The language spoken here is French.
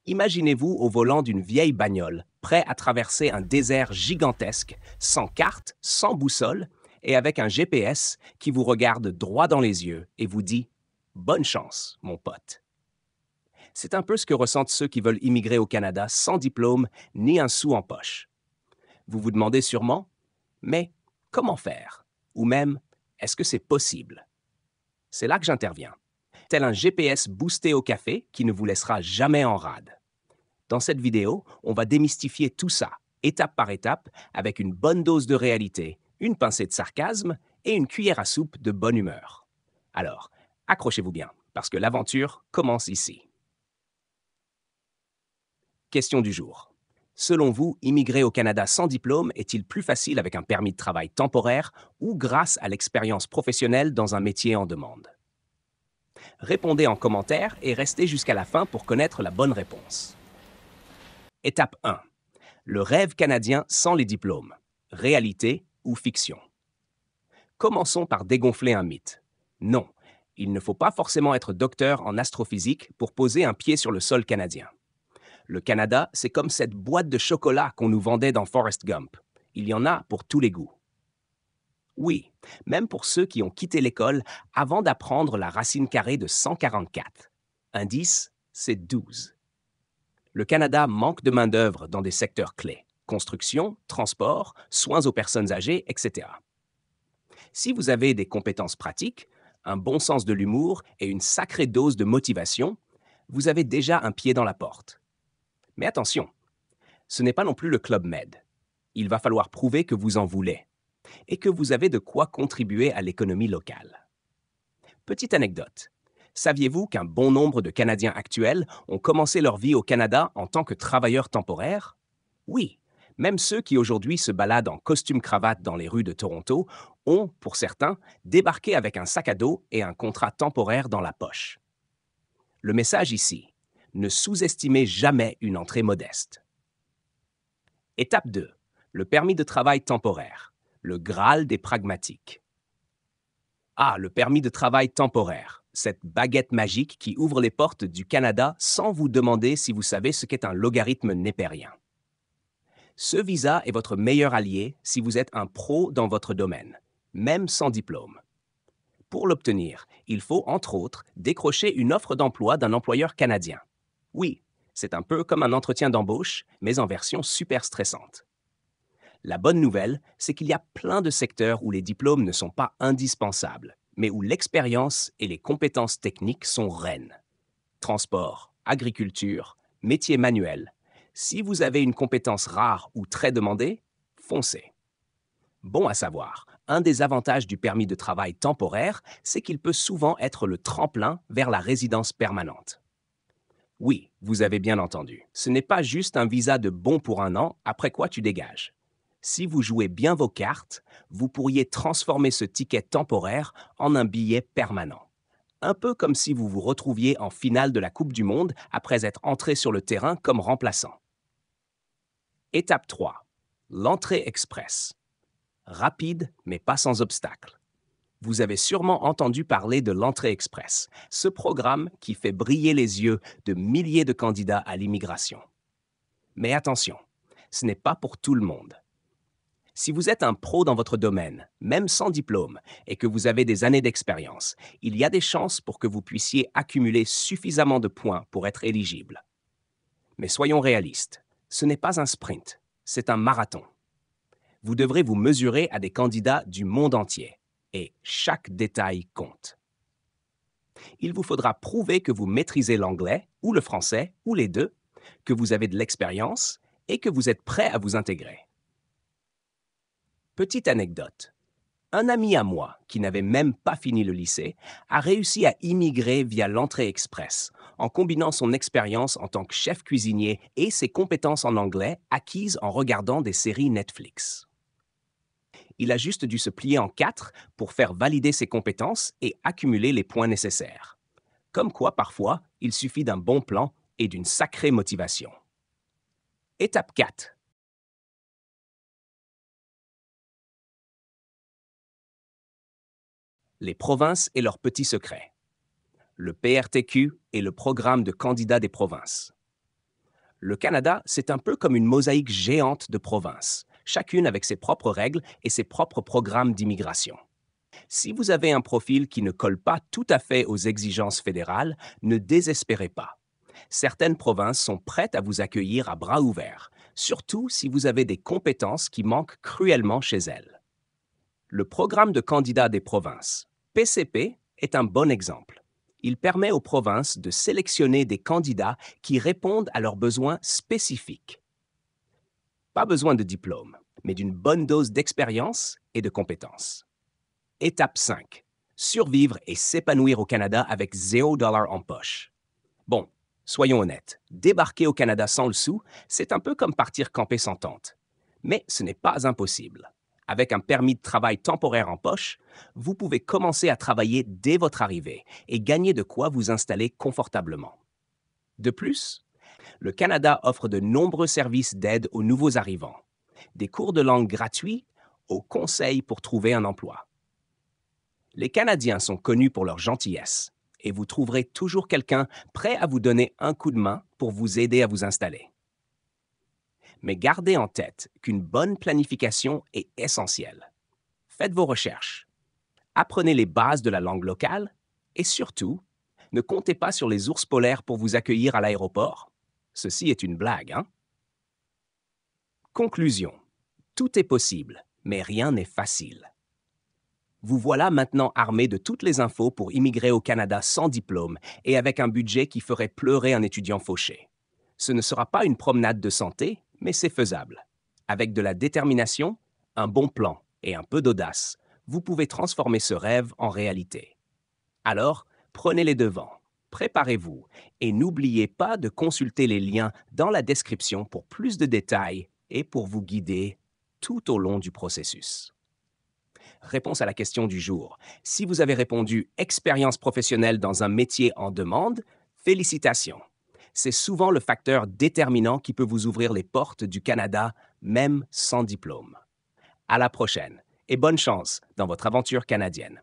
Imaginez-vous au volant d'une vieille bagnole, prêt à traverser un désert gigantesque, sans carte, sans boussole, et avec un GPS qui vous regarde droit dans les yeux et vous dit ⁇ Bonne chance, mon pote ⁇ C'est un peu ce que ressentent ceux qui veulent immigrer au Canada sans diplôme ni un sou en poche. Vous vous demandez sûrement, mais comment faire? Ou même, est-ce que c'est possible? C'est là que j'interviens, tel un GPS boosté au café qui ne vous laissera jamais en rade. Dans cette vidéo, on va démystifier tout ça, étape par étape, avec une bonne dose de réalité, une pincée de sarcasme et une cuillère à soupe de bonne humeur. Alors, accrochez-vous bien, parce que l'aventure commence ici. Question du jour. Selon vous, immigrer au Canada sans diplôme est-il plus facile avec un permis de travail temporaire ou grâce à l'expérience professionnelle dans un métier en demande? Répondez en commentaire et restez jusqu'à la fin pour connaître la bonne réponse. Étape 1. Le rêve canadien sans les diplômes. Réalité ou fiction? Commençons par dégonfler un mythe. Non, il ne faut pas forcément être docteur en astrophysique pour poser un pied sur le sol canadien. Le Canada, c'est comme cette boîte de chocolat qu'on nous vendait dans Forrest Gump. Il y en a pour tous les goûts. Oui, même pour ceux qui ont quitté l'école avant d'apprendre la racine carrée de 144. Indice, c'est 12. Le Canada manque de main-d'œuvre dans des secteurs clés: construction, transport, soins aux personnes âgées, etc. Si vous avez des compétences pratiques, un bon sens de l'humour et une sacrée dose de motivation, vous avez déjà un pied dans la porte. Mais attention, ce n'est pas non plus le Club Med. Il va falloir prouver que vous en voulez et que vous avez de quoi contribuer à l'économie locale. Petite anecdote. Saviez-vous qu'un bon nombre de Canadiens actuels ont commencé leur vie au Canada en tant que travailleurs temporaires? Oui, même ceux qui aujourd'hui se baladent en costume-cravate dans les rues de Toronto ont, pour certains, débarqué avec un sac à dos et un contrat temporaire dans la poche. Le message ici, ne sous-estimez jamais une entrée modeste. Étape 2. Le permis de travail temporaire, le Graal des pragmatiques. Ah, le permis de travail temporaire, cette baguette magique qui ouvre les portes du Canada sans vous demander si vous savez ce qu'est un logarithme népérien. Ce visa est votre meilleur allié si vous êtes un pro dans votre domaine, même sans diplôme. Pour l'obtenir, il faut, entre autres, décrocher une offre d'emploi d'un employeur canadien. Oui, c'est un peu comme un entretien d'embauche, mais en version super stressante. La bonne nouvelle, c'est qu'il y a plein de secteurs où les diplômes ne sont pas indispensables, mais où l'expérience et les compétences techniques sont reines. Transport, agriculture, métiers manuels. Si vous avez une compétence rare ou très demandée, foncez. Bon à savoir, un des avantages du permis de travail temporaire, c'est qu'il peut souvent être le tremplin vers la résidence permanente. Oui, vous avez bien entendu, ce n'est pas juste un visa de bon pour un an, après quoi tu dégages. Si vous jouez bien vos cartes, vous pourriez transformer ce ticket temporaire en un billet permanent. Un peu comme si vous vous retrouviez en finale de la Coupe du Monde après être entré sur le terrain comme remplaçant. Étape 3. L'entrée express. Rapide, mais pas sans obstacle. Vous avez sûrement entendu parler de l'entrée express, ce programme qui fait briller les yeux de milliers de candidats à l'immigration. Mais attention, ce n'est pas pour tout le monde. Si vous êtes un pro dans votre domaine, même sans diplôme, et que vous avez des années d'expérience, il y a des chances pour que vous puissiez accumuler suffisamment de points pour être éligible. Mais soyons réalistes, ce n'est pas un sprint, c'est un marathon. Vous devrez vous mesurer à des candidats du monde entier, et chaque détail compte. Il vous faudra prouver que vous maîtrisez l'anglais, ou le français, ou les deux, que vous avez de l'expérience, et que vous êtes prêt à vous intégrer. Petite anecdote. Un ami à moi, qui n'avait même pas fini le lycée, a réussi à immigrer via l'entrée express, en combinant son expérience en tant que chef cuisinier et ses compétences en anglais acquises en regardant des séries Netflix. Il a juste dû se plier en quatre pour faire valider ses compétences et accumuler les points nécessaires. Comme quoi, parfois, il suffit d'un bon plan et d'une sacrée motivation. Étape 4. Les provinces et leurs petits secrets. Le PRTQ et le programme de candidats des provinces. Le Canada, c'est un peu comme une mosaïque géante de provinces, chacune avec ses propres règles et ses propres programmes d'immigration. Si vous avez un profil qui ne colle pas tout à fait aux exigences fédérales, ne désespérez pas. Certaines provinces sont prêtes à vous accueillir à bras ouverts, surtout si vous avez des compétences qui manquent cruellement chez elles. Le programme de candidats des provinces, PCP, est un bon exemple. Il permet aux provinces de sélectionner des candidats qui répondent à leurs besoins spécifiques. Pas besoin de diplôme, mais d'une bonne dose d'expérience et de compétences. Étape 5. Survivre et s'épanouir au Canada avec $0 en poche. Bon, soyons honnêtes, débarquer au Canada sans le sou, c'est un peu comme partir camper sans tente. Mais ce n'est pas impossible. Avec un permis de travail temporaire en poche, vous pouvez commencer à travailler dès votre arrivée et gagner de quoi vous installer confortablement. De plus, le Canada offre de nombreux services d'aide aux nouveaux arrivants, des cours de langue gratuits aux conseils pour trouver un emploi. Les Canadiens sont connus pour leur gentillesse et vous trouverez toujours quelqu'un prêt à vous donner un coup de main pour vous aider à vous installer. Mais gardez en tête qu'une bonne planification est essentielle. Faites vos recherches, apprenez les bases de la langue locale et surtout, ne comptez pas sur les ours polaires pour vous accueillir à l'aéroport. Ceci est une blague, hein? Conclusion. Tout est possible, mais rien n'est facile. Vous voilà maintenant armé de toutes les infos pour immigrer au Canada sans diplôme et avec un budget qui ferait pleurer un étudiant fauché. Ce ne sera pas une promenade de santé, mais c'est faisable. Avec de la détermination, un bon plan et un peu d'audace, vous pouvez transformer ce rêve en réalité. Alors, prenez les devants, préparez-vous et n'oubliez pas de consulter les liens dans la description pour plus de détails et pour vous guider tout au long du processus. Réponse à la question du jour. Si vous avez répondu expérience professionnelle dans un métier en demande, félicitations. C'est souvent le facteur déterminant qui peut vous ouvrir les portes du Canada, même sans diplôme. À la prochaine et bonne chance dans votre aventure canadienne.